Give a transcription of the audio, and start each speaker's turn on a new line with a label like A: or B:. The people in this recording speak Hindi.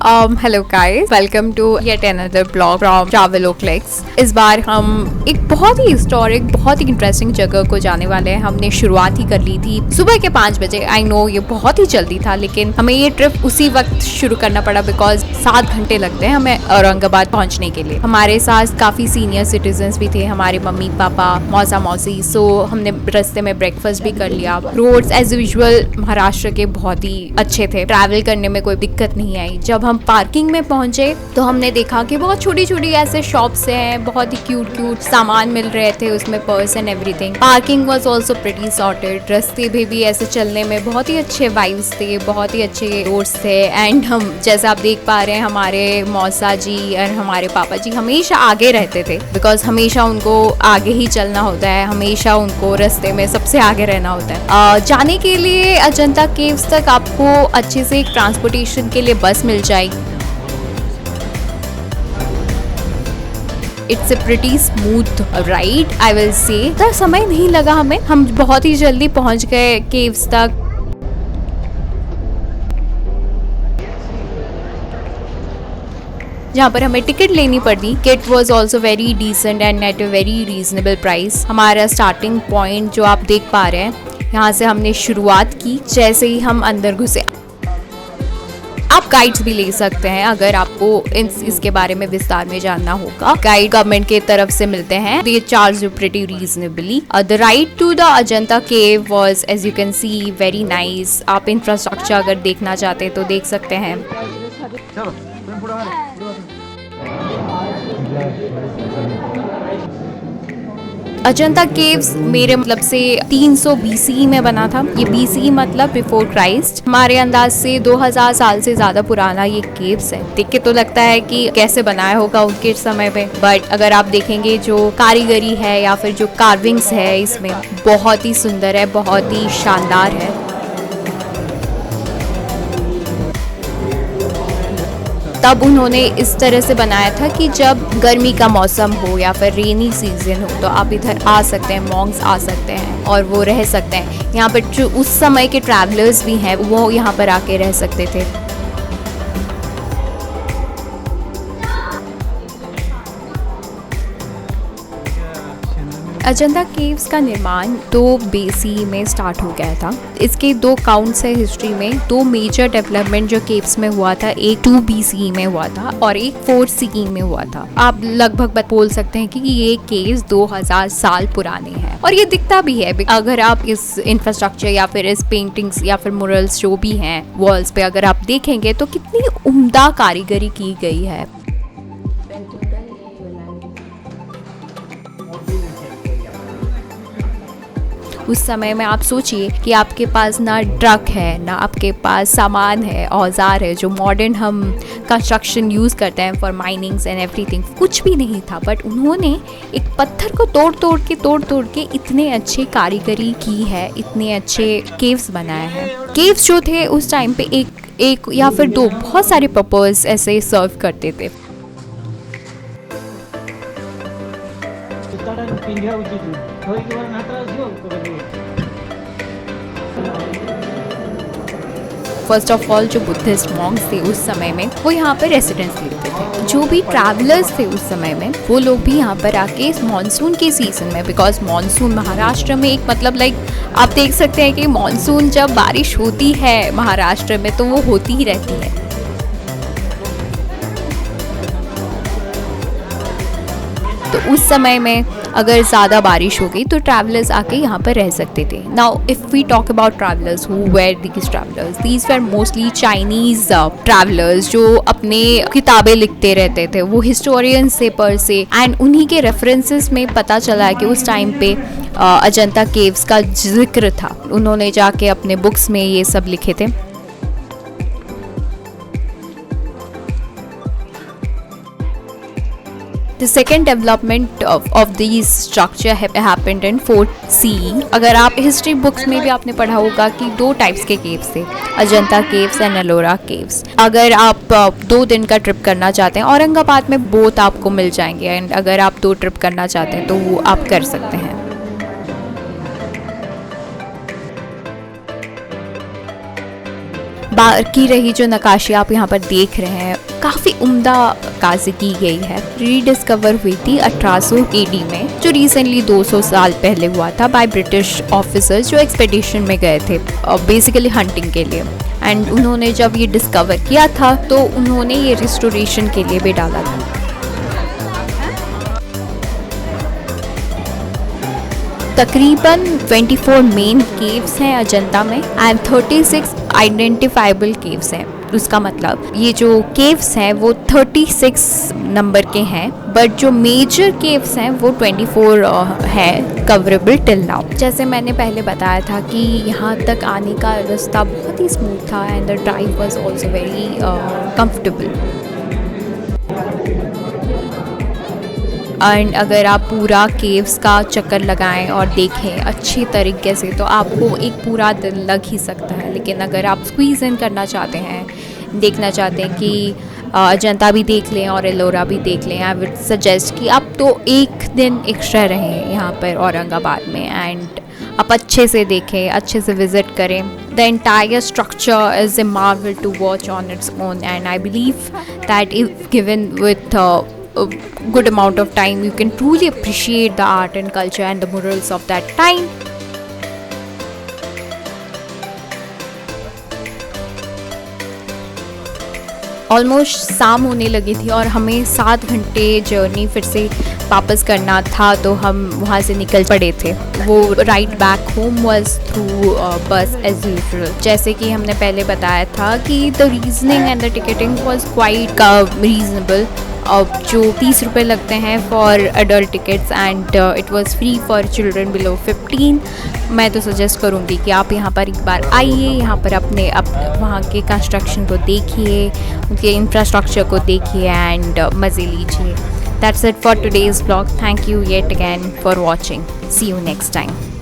A: Hello guys, welcome to yet another blog from Travelloclicks. इस बार हम एक बहुत ही हिस्टोरिक, बहुत ही इंटरेस्टिंग जगह को जाने वाले हैं। हमने शुरुआत ही कर ली थी सुबह के 5 बजे। आई नो ये बहुत ही जल्दी था, लेकिन हमें ये ट्रिप उसी वक्त शुरू करना पड़ा बिकॉज 7 घंटे लगते हैं हमें औरंगाबाद पहुंचने के लिए। हमारे साथ काफी सीनियर सिटीजन्स भी थे, हमारे मम्मी पापा, मौसा मौसी। सो हमने रास्ते में ब्रेकफास्ट भी कर लिया। रोड्स एज यूजुअल महाराष्ट्र के बहुत ही अच्छे थे, ट्रैवल करने में कोई दिक्कत नहीं आई। जब हम पार्किंग में पहुंचे तो हमने देखा कि बहुत छोटी छोटी ऐसे शॉप्स हैं, बहुत ही क्यूट सामान मिल रहे थे उसमें, purse and everything. Parking was also pretty sorted. रास्ते भी ऐसे चलने में बहुत ही अच्छे वाइब्स थे, बहुत ही अच्छे रोड्स थे। एंड हम जैसे आप देख पा रहे हैं, हमारे मौसा जी और हमारे पापा जी हमेशा आगे रहते थे बिकॉज हमेशा उनको आगे ही चलना होता है, हमेशा उनको रास्ते में सबसे आगे रहना होता है। जाने के लिए अजंता केव्स तक आपको अच्छे से एक ट्रांसपोर्टेशन के लिए बस मिल जाएगी। It's a pretty smooth ride, I will say. तो समय नहीं लगा हमें, हम बहुत ही जल्दी पहुंच गए केव्स तक। जहाँ पर हमें टिकट लेनी पड़ी। Ticket was also very decent and at a very reasonable price. हमारा स्टार्टिंग पॉइंट जो आप देख पा रहे हैं, यहाँ से हमने शुरुआत की। जैसे ही हम अंदर घुसे, आप गाइड्स भी ले सकते हैं अगर आपको इसके बारे में विस्तार में जानना होगा। गाइड गवर्नमेंट के तरफ से मिलते हैं। They charge you pretty reasonably. The ride to the Ajanta cave was as you can see very nice. आप इंफ्रास्ट्रक्चर अगर देखना चाहते हैं तो देख सकते हैं। अजंता केव्स मेरे मतलब से 300 BCE में बना था। ये BCE मतलब बिफोर क्राइस्ट। हमारे अंदाज से 2000 साल से ज्यादा पुराना ये केव्स है। देख के तो लगता है कि कैसे बनाया होगा उनके समय में, बट अगर आप देखेंगे जो कारीगरी है या फिर जो कार्विंग्स है इसमें, बहुत ही सुंदर है, बहुत ही शानदार है। तब उन्होंने इस तरह से बनाया था कि जब गर्मी का मौसम हो या फिर रेनी सीजन हो तो आप इधर आ सकते हैं, मॉन्क्स आ सकते हैं और वो रह सकते हैं। यहाँ पर जो उस समय के ट्रैवलर्स भी हैं वो यहाँ पर आके रह सकते थे। अजंता केव्स का निर्माण 2 BCE में स्टार्ट हो गया था। इसके 2 काउंट्स है हिस्ट्री में। 2 मेजर डेवलपमेंट जो केव्स में हुआ था, एक 2 BCE में हुआ था और एक 4 CE में हुआ था। आप लगभग बोल सकते हैं कि ये केव्स 2000 साल पुराने हैं और ये दिखता भी है। अगर आप इस इंफ्रास्ट्रक्चर या फिर इस पेंटिंग्स या फिर मुरल्स जो भी हैं वॉल्स पे अगर आप देखेंगे तो कितनी उम्दा कारीगरी की गई है। उस समय में आप सोचिए कि आपके पास ना ट्रक है, ना आपके पास सामान है, औजार है जो मॉडर्न हम कंस्ट्रक्शन यूज़ करते हैं फॉर माइनिंग्स एंड एवरीथिंग, कुछ भी नहीं था। बट उन्होंने एक पत्थर को तोड़ के इतने अच्छे कारीगरी की है, इतने अच्छे केव्स बनाए हैं। केव्स जो थे उस टाइम पे एक या फिर 2 बहुत सारे पर्पस ऐसे सर्व करते थे। फर्स्ट ऑफ ऑल जो बुद्धिस्ट मॉन्क्स थे उस समय में वो यहाँ पर रेसिडेंस लेते थे। जो भी ट्रैवलर्स थे उस समय में वो लोग भी यहाँ पर आके मानसून के सीजन में, बिकॉज मानसून महाराष्ट्र में एक मतलब आप देख सकते हैं कि मानसून जब बारिश होती है महाराष्ट्र में तो वो होती ही रहती है। तो उस समय में अगर ज़्यादा बारिश हो गई तो ट्रैवलर्स आके यहाँ पर रह सकते थे। Now if we talk about travellers, who were these travellers, these were mostly Chinese travellers जो अपने किताबें लिखते रहते थे। वो हिस्टोरियंस थे पर से, एंड उन्हीं के रेफरेंसेस में पता चला है कि उस टाइम पे अजंता केव्स का जिक्र था। उन्होंने जाके अपने बुक्स में ये सब लिखे थे। The second development of these structure happened in 4th CE। अगर आप हिस्ट्री बुक्स में भी आपने पढ़ा होगा कि 2 टाइप्स के केव्स थे, Ajanta caves and Ellora caves. अगर आप 2 दिन का ट्रिप करना चाहते हैं, औरंगाबाद में बोथ आपको मिल जाएंगे, एंड अगर आप 2 ट्रिप करना चाहते हैं तो वो आप कर सकते हैं। बाकी रही जो नक्काशी आप यहाँ पर देख रहे हैं, काफ़ी उम्दा काजी की गई है। रीडिस्कवर हुई थी 1800 AD में, जो रिसेंटली 200 साल पहले हुआ था बाय ब्रिटिश ऑफिसर्स जो एक्सपेडिशन में गए थे बेसिकली हंटिंग के लिए। एंड उन्होंने जब ये डिस्कवर किया था तो उन्होंने ये रिस्टोरेशन के लिए भी डाला था। तकरीबन 24 मेन केव्स हैं अजंता में एंड 36 आइडेंटिफाइबल केव्स हैं। उसका मतलब ये जो केव्स हैं वो 36 नंबर के हैं, बट जो मेजर केव्स हैं वो 24 है कवरेबल टिल नाउ। जैसे मैंने पहले बताया था कि यहाँ तक आने का रास्ता बहुत ही स्मूथ था and the drive was also very comfortable. And अगर आप पूरा केव्स का चक्कर लगाएं और देखें अच्छी तरीके से तो आपको एक पूरा दिन लग ही सकता है। लेकिन अगर आप स्क्वीज़ इन करना चाहते हैं, देखना चाहते हैं कि अजंता भी देख लें और एलोरा भी देख लें, आई वुड सजेस्ट कि आप तो एक दिन एक्स्ट्रा रहें यहाँ पर औरंगाबाद में एंड आप अच्छे से देखें, अच्छे से विज़िट करें। The entire structure is a marvel to watch on its own and I believe that if given with a good amount of time you can truly appreciate the art and culture and the morals of that time. Almost शाम होने लगी थी और हमें 7 घंटे जर्नी फिर से वापस करना था, तो हम वहाँ से निकल पड़े थे। वो ride back home was through बस एज यूजुअल। जैसे कि हमने पहले बताया था कि the reasoning and the ticketing was quite reasonable. जो 30 रुपये लगते हैं for adult tickets and it was free for children below 15। मैं तो सजेस्ट करूँगी कि आप यहाँ पर एक बार आइए, यहाँ पर अपने वहाँ के कंस्ट्रक्शन को देखिए, उनके इंफ्रास्ट्रक्चर को देखिए एंड मज़े लीजिए। That's it for today's vlog. Thank you yet again for watching. See you next time.